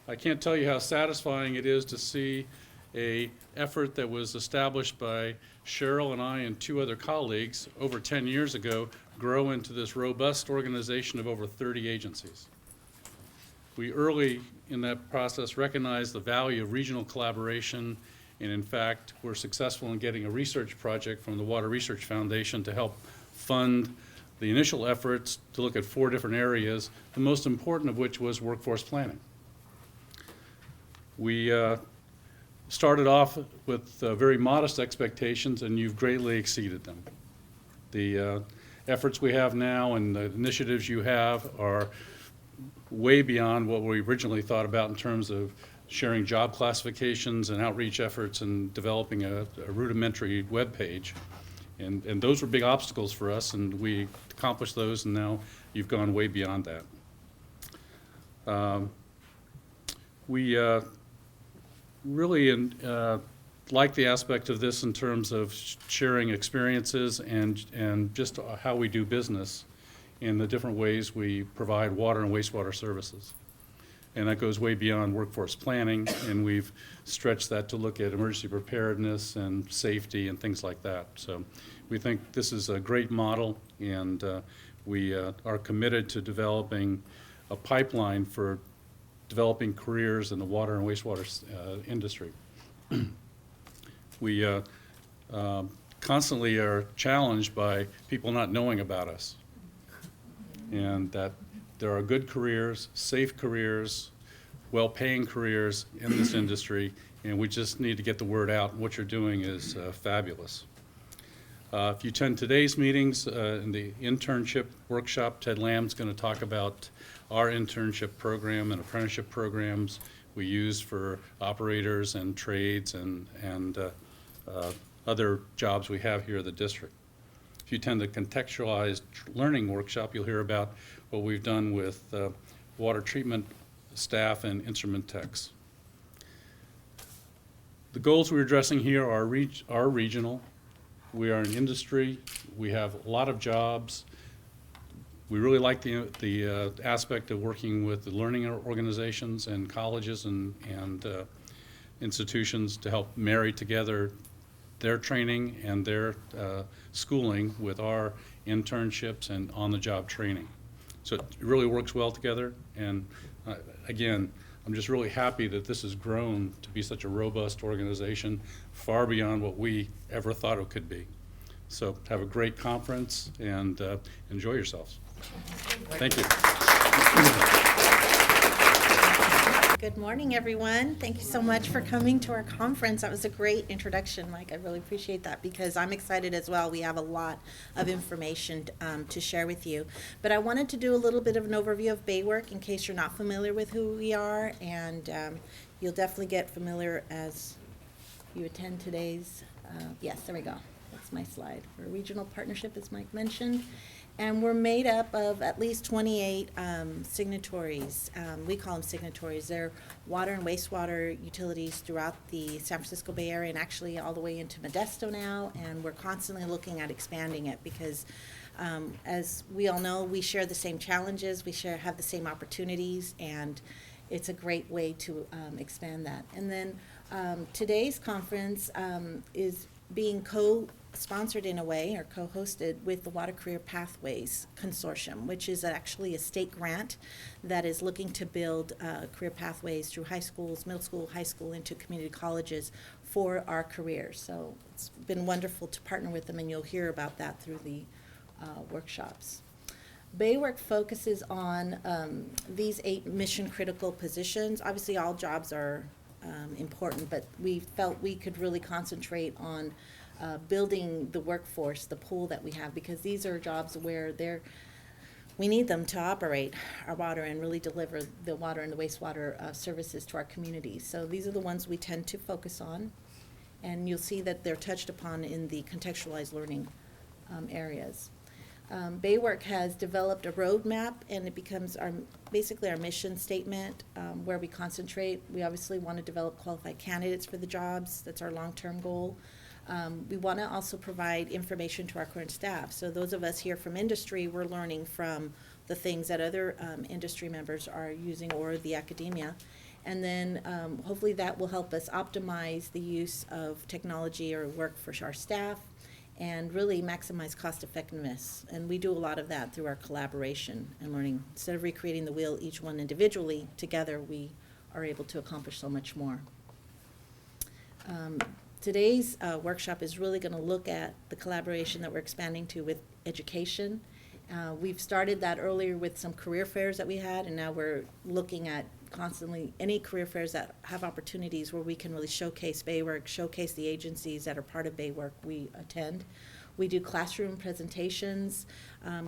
I can't tell you how satisfying it is to see a effort that was established by Cheryl and I and 2 other colleagues over 10 years ago grow into this robust organization of over 30 agencies. We early in that process recognized the value of regional collaboration, and in fact were successful in getting a research project from the Water Research Foundation to help fund the initial efforts to look at 4 different areas, the most important of which was workforce planning. We started off with very modest expectations, and you've greatly exceeded them. The efforts we have now and the initiatives you have are way beyond what we originally thought about in terms of sharing job classifications and outreach efforts and developing a rudimentary web page. And those were big obstacles for us, and we accomplished those, and now you've gone way beyond that. We really like the aspect of this in terms of sharing experiences and just how we do business in the different ways we provide water and wastewater services. And that goes way beyond workforce planning, and we've stretched that to look at emergency preparedness and safety and things like that. So we think this is a great model, and we are committed to developing a pipeline for developing careers in the water and wastewater industry. We constantly are challenged by people not knowing about us, and that there are good careers, safe careers, well-paying careers in this industry, and we just need to get the word out. What you're doing is fabulous. If you attend today's meetings in the internship workshop, Ted Lamb's going to talk about our internship program and apprenticeship programs we use for operators and trades and other jobs we have here at the district. If you attend the contextualized learning workshop, you'll hear about what we've done with water treatment staff and instrument techs. The goals we're addressing here are regional. We are an industry. We have a lot of jobs. We really like the aspect of working with the learning organizations and colleges and institutions to help marry together their training and their schooling with our internships and on-the-job training. So it really works well together, and again, I'm just really happy that this has grown to be such a robust organization, far beyond what we ever thought it could be. So have a great conference and enjoy yourselves. Thank you. Good morning, everyone. Thank you so much for coming to our conference. That was a great introduction, Mike. I really appreciate that because I'm excited as well. We have a lot of information to share with you. But I wanted to do a little bit of an overview of BAYWORK in case you're not familiar with who we are, and you'll definitely get familiar as you attend today's, yes, there we go. That's my slide. We're a regional partnership, as Mike mentioned. And we're made up of at least 28 signatories. We call them signatories. They're water and wastewater utilities throughout the San Francisco Bay Area and actually all the way into Modesto now. And we're constantly looking at expanding it because, as we all know, we share the same challenges, we have the same opportunities, and it's a great way to expand that. And then today's conference is being co-sponsored in a way, or co-hosted with the Water Career Pathways Consortium, which is actually a state grant that is looking to build career pathways through high schools, middle school, high school, into community colleges for our careers. So it's been wonderful to partner with them, and you'll hear about that through the workshops. BAYWORK focuses on these 8 mission-critical positions. Obviously, all jobs are important, but we felt we could really concentrate on building the workforce, the pool that we have, because these are jobs where we need them to operate our water and really deliver the water and the wastewater services to our communities. So these are the ones we tend to focus on, and you'll see that they're touched upon in the contextualized learning areas. BAYWORK has developed a roadmap, and it becomes basically our mission statement where we concentrate. We obviously want to develop qualified candidates for the jobs. That's our long-term goal. We want to also provide information to our current staff. So those of us here from industry, we're learning from the things that other industry members are using or the academia. And then hopefully that will help us optimize the use of technology or work for our staff and really maximize cost effectiveness. And we do a lot of that through our collaboration and learning. Instead of recreating the wheel, each one individually, together we are able to accomplish so much more. Today's workshop is really going to look at the collaboration that we're expanding to with education. We've started that earlier with some career fairs that we had, and now we're looking at constantly any career fairs that have opportunities where we can really showcase BAYWORK, showcase the agencies that are part of BAYWORK we attend. We do classroom presentations.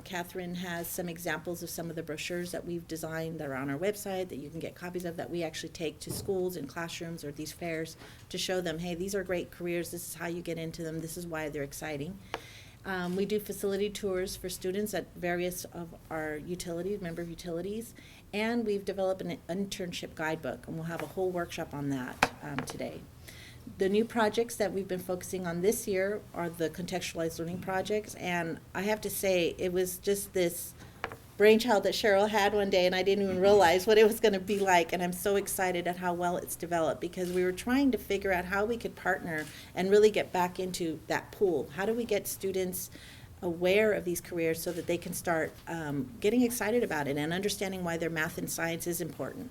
Catherine has some examples of some of the brochures that we've designed that are on our website that you can get copies of, that we actually take to schools and classrooms or these fairs to show them, hey, these are great careers, this is how you get into them, this is why they're exciting. We do facility tours for students at various of our utilities, member utilities, and we've developed an internship guidebook, and we'll have a whole workshop on that today. The new projects that we've been focusing on this year are the contextualized learning projects, and I have to say it was just this brainchild that Cheryl had one day, and I didn't even realize what it was going to be like, and I'm so excited at how well it's developed, because we were trying to figure out how we could partner and really get back into that pool. How do we get students aware of these careers so that they can start getting excited about it and understanding why their math and science is important?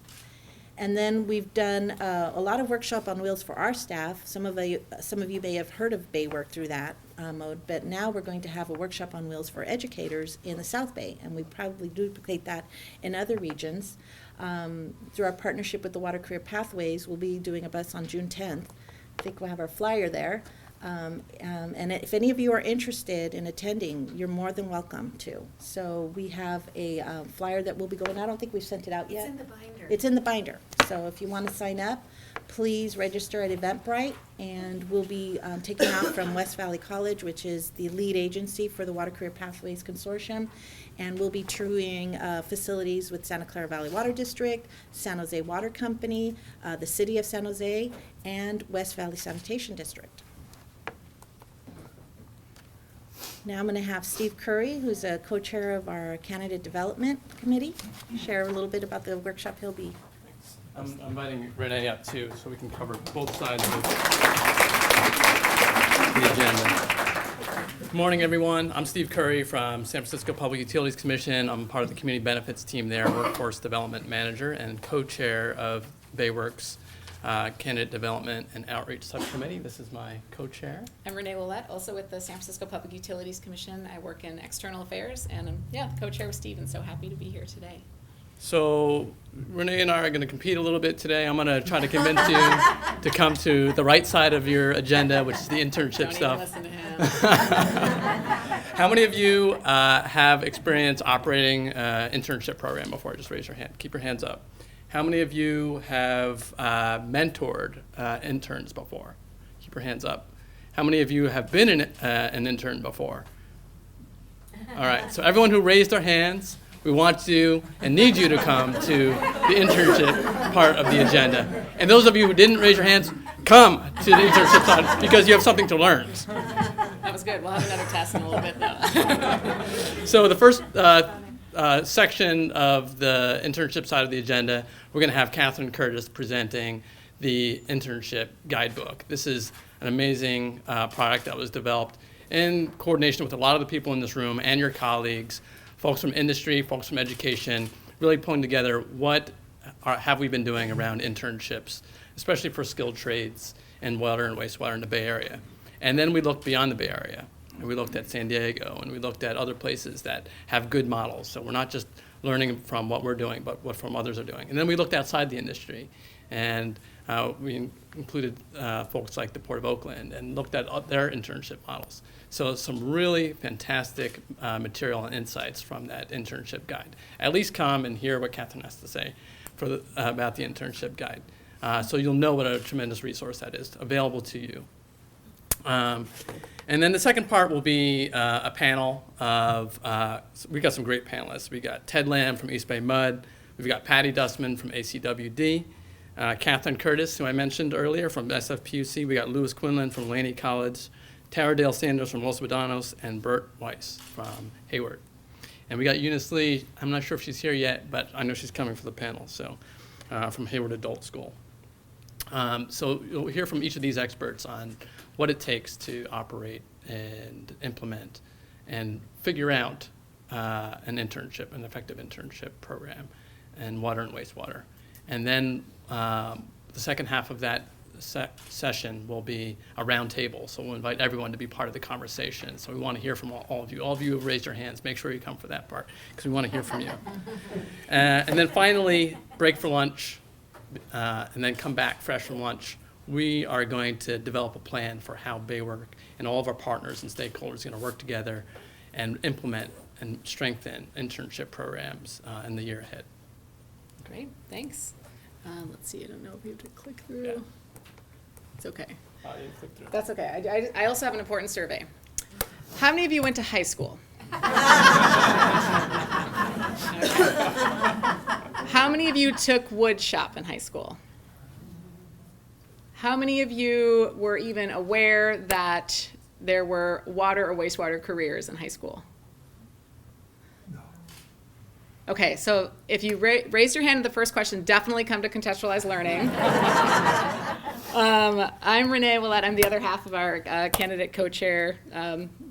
And then we've done a lot of workshop on wheels for our staff. Some of you may have heard of BAYWORK through that mode, but now we're going to have a workshop on wheels for educators in the South Bay, and we probably duplicate that in other regions. Through our partnership with the Water Career Pathways, we'll be doing a bus on June 10th. I think we'll have our flyer there. And if any of you are interested in attending, you're more than welcome to. So we have a flyer that will be going. I don't think we've sent it out yet. It's in the binder. It's in the binder. So if you want to sign up, please register at Eventbrite, and we'll be taking off from West Valley College, which is the lead agency for the Water Career Pathways Consortium, and we'll be touring facilities with Santa Clara Valley Water District, San Jose Water Company, the City of San Jose, and West Valley Sanitation District. Now I'm going to have Steve Curry, who's a co-chair of our Candidate Development Committee, share a little bit about the workshop he'll be. I'm inviting Renee up too, so we can cover both sides of the agenda. Good morning, everyone. I'm Steve Curry from San Francisco Public Utilities Commission. I'm part of the Community Benefits team there, Workforce Development Manager, and co-chair of BAYWORK's Candidate Development and Outreach Subcommittee. This is my co-chair. I'm Renee Willette, also with the San Francisco Public Utilities Commission. I work in external affairs, and I'm the co-chair with Steve, and so happy to be here today. So Renee and I are going to compete a little bit today. I'm going to try to convince you to come to the right side of your agenda, which is the internship Don't stuff. even listen to him. How many of you have experience operating an internship program before? Just raise your hand. Keep your hands up. How many of you have mentored interns before? Keep your hands up. How many of you have been an intern before? All right, so everyone who raised their hands, we want you and need you to come to the internship part of the agenda. And those of you who didn't raise your hands, come to the internship side because you have something to learn. That was good. We'll have another test in a little bit, though. So the first section of the internship side of the agenda, we're going to have Catherine Curtis presenting the internship guidebook. This is an amazing product that was developed in coordination with a lot of the people in this room and your colleagues, folks from industry, folks from education, really pulling together what have we been doing around internships, especially for skilled trades in water and wastewater in the Bay Area. And then we looked beyond the Bay Area. And we looked at San Diego, and we looked at other places that have good models. So we're not just learning from what we're doing, but what from others are doing. And then we looked outside the industry, and we included folks like the Port of Oakland and looked at their internship models. So some really fantastic material and insights from that internship guide. At least come and hear what Catherine has to say about the internship guide. So you'll know what a tremendous resource that is available to you. And then the second part will be a panel of, we got some great panelists. We got Ted Lamb from East BAYWORK. We've got Patty Dustman from ACWD. Catherine Curtis, who I mentioned earlier from SFPUC. We got Lewis Quinlan from Laney College. Tara Dale Sanders from Los Medanos, and Bert Weiss from Hayward. And we got Eunice Lee. I'm not sure if she's here yet, but I know she's coming for the panel. So from Hayward Adult School. So you'll hear from each of these experts on what it takes to operate and implement and figure out an internship, an effective internship program in water and wastewater. And then the second half of that session will be a round table. So we'll invite everyone to be part of the conversation. So we want to hear from all of you. All of you who have raised your hands, make sure you come for that part because we want to hear from you. And then finally, break for lunch, and then come back fresh from lunch. We are going to develop a plan for how BAYWORK and all of our partners and stakeholders are going to work together and implement and strengthen internship programs in the year ahead. Great, thanks. Let's see, I don't know if you have to click through. Yeah. It's okay. You click through. That's okay. I also have an important survey. How many of you went to high school? How many of you took wood shop in high school? How many of you were even aware that there were water or wastewater careers in high school? No. Okay, so if you raise your hand in the first question, definitely come to contextualized learning. I'm Renee Willett. I'm the other half of our candidate co-chair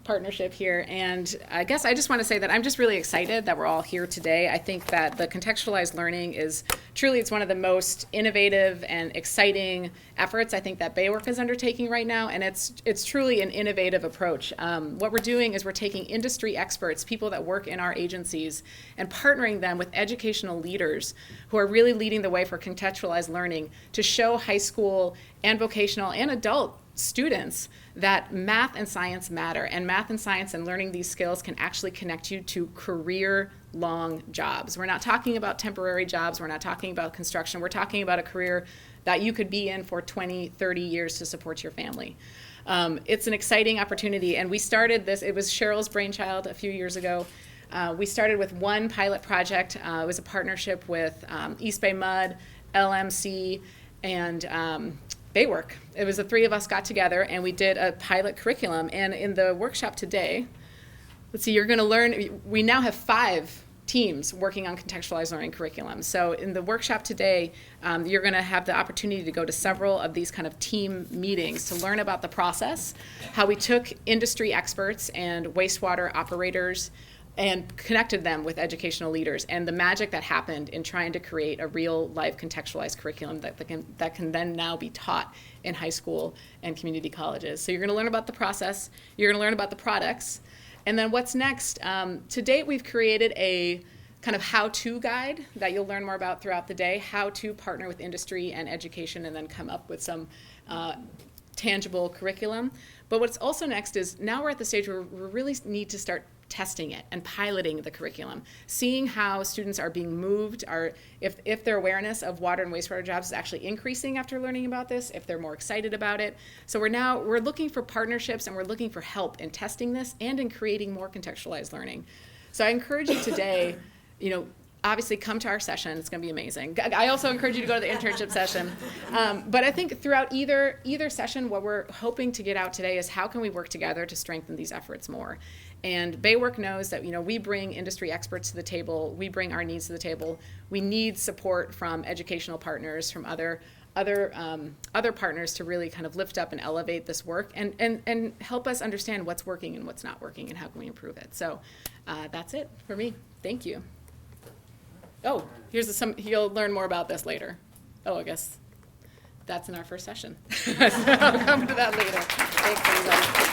partnership here. And I guess I just want to say that I'm just really excited that we're all here today. I think that the contextualized learning is truly, it's one of the most innovative and exciting efforts I think that BAYWORK is undertaking right now. And it's truly an innovative approach. What we're doing is we're taking industry experts, people that work in our agencies, and partnering them with educational leaders who are really leading the way for contextualized learning to show high school and vocational and adult students that math and science matter, and math and science and learning these skills can actually connect you to career-long jobs. We're not talking about temporary jobs, we're not talking about construction, we're talking about a career that you could be in for 20, 30 years to support your family. It's an exciting opportunity, and we started this, it was Cheryl's brainchild a few years ago. We started with one pilot project. It was a partnership with BAYWORK, LMC, and BAYWORK. It was the three of us got together and we did a pilot curriculum. And in the workshop today, let's see, you're going to learn, we now have 5 teams working on contextualized learning curriculum. So in the workshop today, you're going to have the opportunity to go to several of these kind of team meetings to learn about the process, how we took industry experts and wastewater operators and connected them with educational leaders, and the magic that happened in trying to create a real life contextualized curriculum that can then now be taught in high school and community colleges. So you're going to learn about the process, you're going to learn about the products, and then what's next? To date, we've created a kind of how-to guide that you'll learn more about throughout the day, how to partner with industry and education and then come up with some tangible curriculum. But what's also next is now we're at the stage where we really need to start testing it and piloting the curriculum, seeing how students are being moved, if their awareness of water and wastewater jobs is actually increasing after learning about this, if they're more excited about it. So we're looking for partnerships and we're looking for help in testing this and in creating more contextualized learning. So I encourage you today, obviously come to our session. It's going to be amazing. I also encourage you to go to the internship session. But I think throughout either session, what we're hoping to get out today is how can we work together to strengthen these efforts more. And BAYWORK knows that we bring industry experts to the table, we bring our needs to the table. We need support from educational partners, from other partners to really kind of lift up and elevate this work and help us understand what's working and what's not working and how can we improve it. So that's it for me. Thank you. Oh, you'll learn more about this later. Oh, I guess that's in our first session. So I'll come to that later. Thanks, everybody.